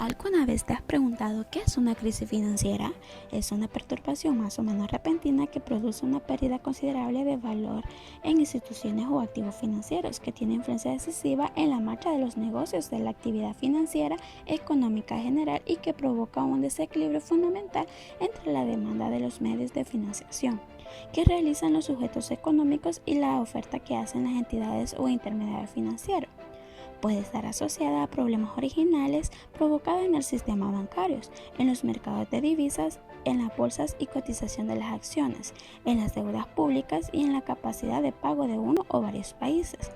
¿Alguna vez te has preguntado qué es una crisis financiera? Es una perturbación más o menos repentina que produce una pérdida considerable de valor en instituciones o activos financieros que tiene influencia decisiva en la marcha de los negocios de la actividad financiera económica general y que provoca un desequilibrio fundamental entre la demanda de los medios de financiación que realizan los sujetos económicos y la oferta que hacen las entidades o intermediarios financieros. Puede estar asociada a problemas originales provocados en el sistema bancario, en los mercados de divisas, en las bolsas y cotización de las acciones, en las deudas públicas y en la capacidad de pago de uno o varios países.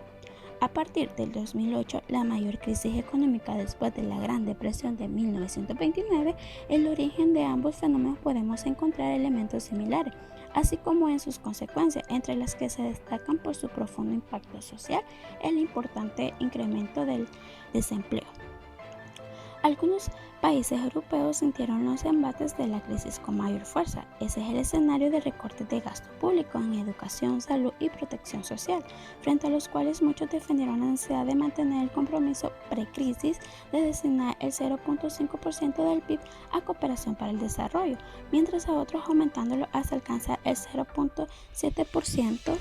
A partir del 2008, la mayor crisis económica después de la Gran Depresión de 1929, en el origen de ambos fenómenos podemos encontrar elementos similares, así como en sus consecuencias, entre las que se destacan por su profundo impacto social, el importante incremento del desempleo. Algunos países europeos sintieron los embates de la crisis con mayor fuerza. Ese es el escenario de recortes de gasto público en educación, salud y protección social, frente a los cuales muchos defendieron la necesidad de mantener el compromiso precrisis de destinar el 0.5% del PIB a cooperación para el desarrollo, mientras a otros aumentándolo hasta alcanzar el 0.7%.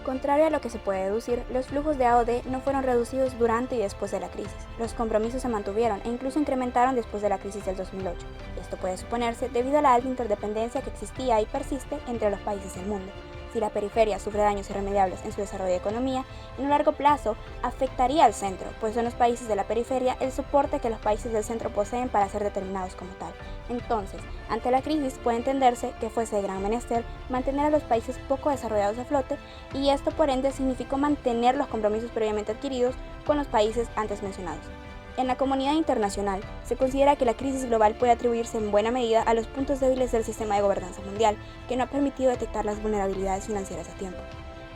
Contrario a lo que se puede deducir, los flujos de AOD no fueron reducidos durante y después de la crisis. Los compromisos se mantuvieron e incluso incrementaron después de la crisis del 2008. Esto puede suponerse debido a la alta interdependencia que existía y persiste entre los países del mundo. Si la periferia sufre daños irremediables en su desarrollo de economía, en un largo plazo afectaría al centro, pues son los países de la periferia el soporte que los países del centro poseen para ser determinados como tal. Entonces, ante la crisis puede entenderse que fuese de gran menester mantener a los países poco desarrollados a flote, y esto por ende significó mantener los compromisos previamente adquiridos con los países antes mencionados. En la comunidad internacional, se considera que la crisis global puede atribuirse en buena medida a los puntos débiles del sistema de gobernanza mundial, que no ha permitido detectar las vulnerabilidades financieras a tiempo.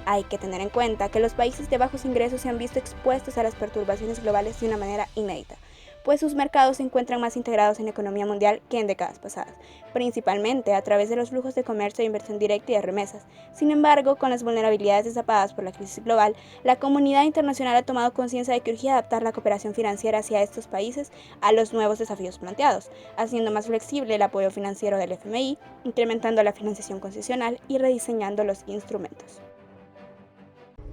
Hay que tener en cuenta que los países de bajos ingresos se han visto expuestos a las perturbaciones globales de una manera inédita, pues sus mercados se encuentran más integrados en la economía mundial que en décadas pasadas, principalmente a través de los flujos de comercio de inversión directa y de remesas. Sin embargo, con las vulnerabilidades desapadas por la crisis global, la comunidad internacional ha tomado conciencia de que urgía adaptar la cooperación financiera hacia estos países a los nuevos desafíos planteados, haciendo más flexible el apoyo financiero del FMI, incrementando la financiación concesional y rediseñando los instrumentos.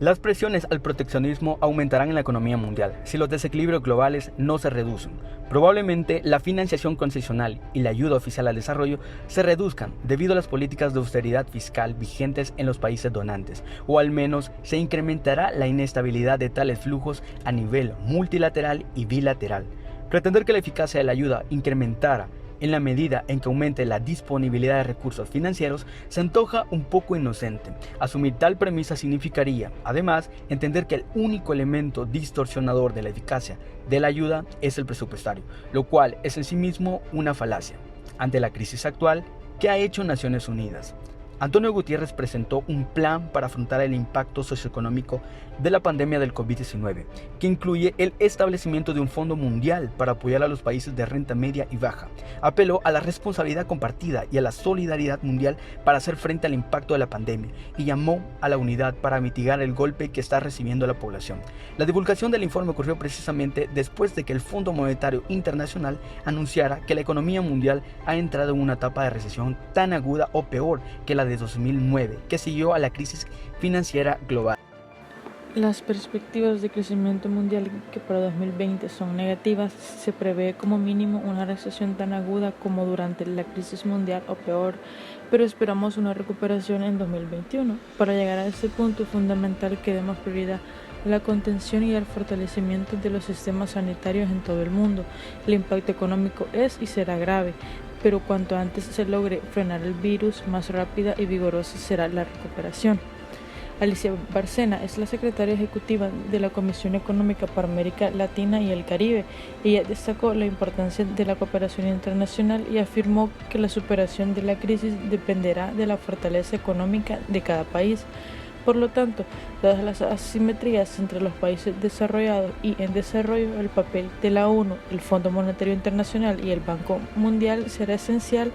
Las presiones al proteccionismo aumentarán en la economía mundial si los desequilibrios globales no se reducen. Probablemente la financiación concesional y la ayuda oficial al desarrollo se reduzcan debido a las políticas de austeridad fiscal vigentes en los países donantes, o al menos se incrementará la inestabilidad de tales flujos a nivel multilateral y bilateral. Pretender que la eficacia de la ayuda incrementara en la medida en que aumente la disponibilidad de recursos financieros se antoja un poco inocente. Asumir tal premisa significaría, además, entender que el único elemento distorsionador de la eficacia de la ayuda es el presupuestario, lo cual es en sí mismo una falacia. Ante la crisis actual, ¿qué ha hecho Naciones Unidas? Antonio Guterres presentó un plan para afrontar el impacto socioeconómico de la pandemia del COVID-19, que incluye el establecimiento de un fondo mundial para apoyar a los países de renta media y baja. Apeló a la responsabilidad compartida y a la solidaridad mundial para hacer frente al impacto de la pandemia y llamó a la unidad para mitigar el golpe que está recibiendo la población. La divulgación del informe ocurrió precisamente después de que el Fondo Monetario Internacional anunciara que la economía mundial ha entrado en una etapa de recesión tan aguda o peor que la de 2009, que siguió a la crisis financiera global. Las perspectivas de crecimiento mundial, que para 2020 son negativas, se prevé como mínimo una recesión tan aguda como durante la crisis mundial o peor, pero esperamos una recuperación en 2021. Para llegar a este punto es fundamental que demos prioridad a la contención y al fortalecimiento de los sistemas sanitarios en todo el mundo. El impacto económico es y será grave, pero cuanto antes se logre frenar el virus, más rápida y vigorosa será la recuperación. Alicia Bárcena es la secretaria ejecutiva de la Comisión Económica para América Latina y el Caribe. Ella destacó la importancia de la cooperación internacional y afirmó que la superación de la crisis dependerá de la fortaleza económica de cada país. Por lo tanto, dadas las asimetrías entre los países desarrollados y en desarrollo, el papel de la ONU, el Fondo Monetario Internacional y el Banco Mundial será esencial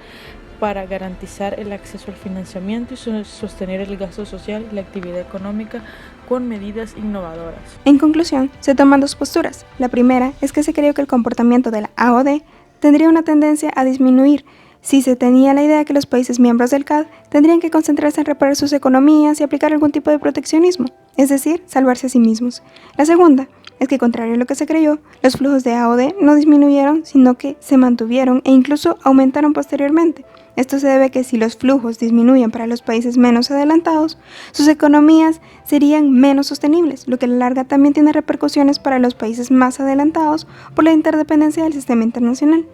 para garantizar el acceso al financiamiento y sostener el gasto social y la actividad económica con medidas innovadoras. En conclusión, se toman dos posturas. La primera es que se creyó que el comportamiento de la AOD tendría una tendencia a disminuir si se tenía la idea que los países miembros del CAD tendrían que concentrarse en reparar sus economías y aplicar algún tipo de proteccionismo, es decir, salvarse a sí mismos. La segunda es que, contrario a lo que se creyó, los flujos de AOD no disminuyeron, sino que se mantuvieron e incluso aumentaron posteriormente. Esto se debe a que si los flujos disminuyen para los países menos adelantados, sus economías serían menos sostenibles, lo que a la larga también tiene repercusiones para los países más adelantados por la interdependencia del sistema internacional.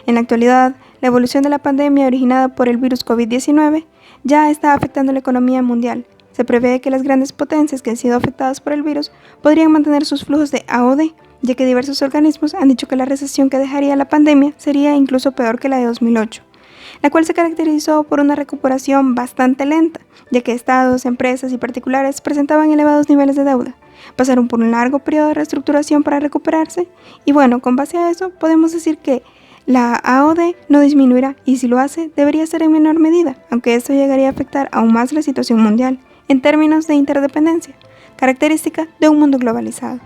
En la actualidad, la evolución de la pandemia originada por el virus COVID-19 ya está afectando la economía mundial. Se prevé que las grandes potencias que han sido afectadas por el virus podrían mantener sus flujos de AOD, ya que diversos organismos han dicho que la recesión que dejaría la pandemia sería incluso peor que la de 2008, la cual se caracterizó por una recuperación bastante lenta, ya que estados, empresas y particulares presentaban elevados niveles de deuda, pasaron por un largo periodo de reestructuración para recuperarse, y bueno, con base a eso podemos decir que la AOD no disminuirá y si lo hace debería ser en menor medida, aunque esto llegaría a afectar aún más la situación mundial en términos de interdependencia, característica de un mundo globalizado.